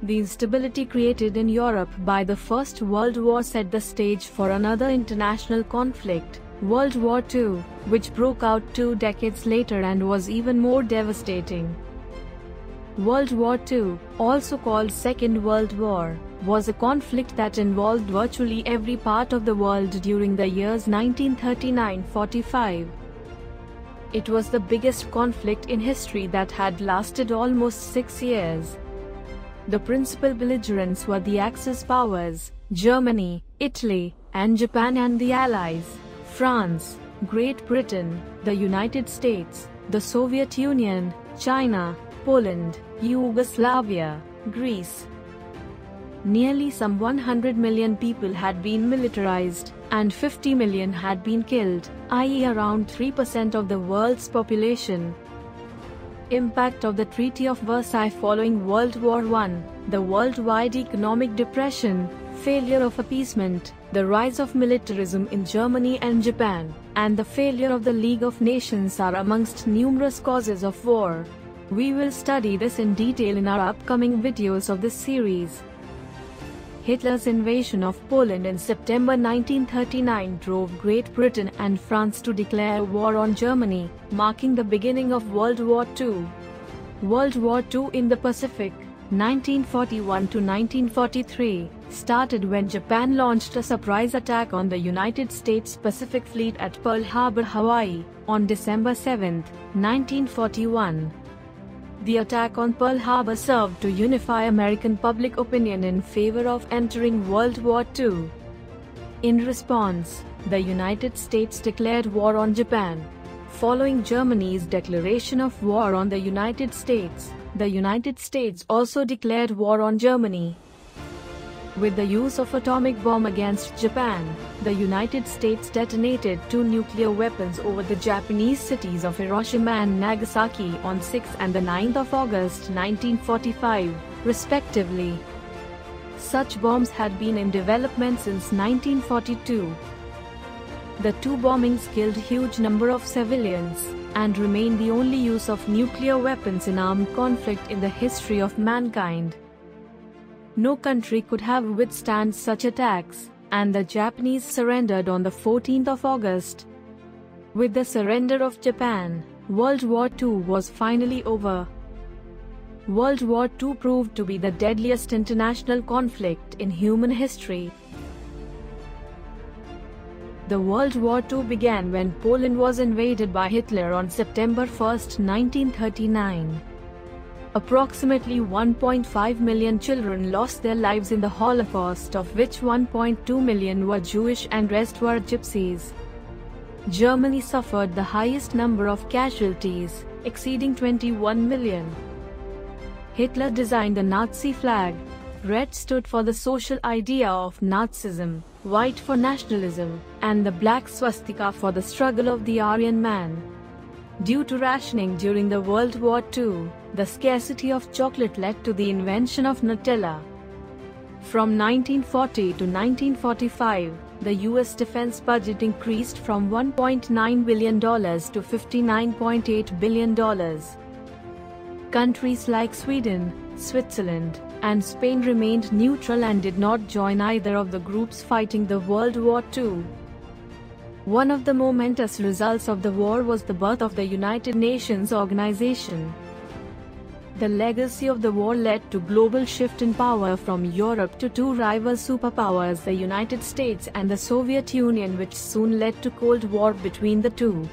The instability created in Europe by the First World War set the stage for another international conflict, World War II, which broke out 2 decades later and was even more devastating. World War II, also called Second World War, was a conflict that involved virtually every part of the world during the years 1939–45. It was the biggest conflict in history that had lasted almost 6 years. The principal belligerents were the Axis powers, Germany, Italy, and Japan, and the Allies, France, Great Britain, the United States, the Soviet Union, China, Poland, Yugoslavia, Greece. Nearly some 100 million people had been militarized, and 50 million had been killed, i.e. around 3% of the world's population. Impact of the Treaty of Versailles following World War I, the worldwide economic depression, failure of appeasement, the rise of militarism in Germany and Japan, and the failure of the League of Nations are amongst numerous causes of war. We will study this in detail in our upcoming videos of this series. Hitler's invasion of Poland in September 1939 drove Great Britain and France to declare war on Germany, marking the beginning of World War II. World War II in the Pacific, 1941–1943, started when Japan launched a surprise attack on the United States Pacific Fleet at Pearl Harbor, Hawaii, on December 7, 1941. The attack on Pearl Harbor served to unify American public opinion in favor of entering World War II. In response, the United States declared war on Japan. Following Germany's declaration of war on the United States, the United States also declared war on Germany. With the use of atomic bomb against Japan, the United States detonated 2 nuclear weapons over the Japanese cities of Hiroshima and Nagasaki on 6 and 9 August 1945, respectively. Such bombs had been in development since 1942. The 2 bombings killed a huge number of civilians, and remain the only use of nuclear weapons in armed conflict in the history of mankind. No country could have withstood such attacks, and the Japanese surrendered on the 14th of August. With the surrender of Japan, World War II was finally over. World War II proved to be the deadliest international conflict in human history. The World War II began when Poland was invaded by Hitler on September 1, 1939. Approximately 1.5 million children lost their lives in the Holocaust, of which 1.2 million were Jewish and rest were Gypsies. Germany suffered the highest number of casualties, exceeding 21 million. Hitler designed the Nazi flag. Red stood for the social idea of Nazism, white for nationalism, and the black swastika for the struggle of the Aryan man. Due to rationing during the World War II, the scarcity of chocolate led to the invention of Nutella. From 1940 to 1945, the U.S. defense budget increased from $1.9 billion to $59.8 billion. Countries like Sweden, Switzerland, and Spain remained neutral and did not join either of the groups fighting the World War II. One of the momentous results of the war was the birth of the United Nations organization. The legacy of the war led to global shift in power from Europe to 2 rival superpowers, the United States and the Soviet Union, which soon led to Cold War between the two.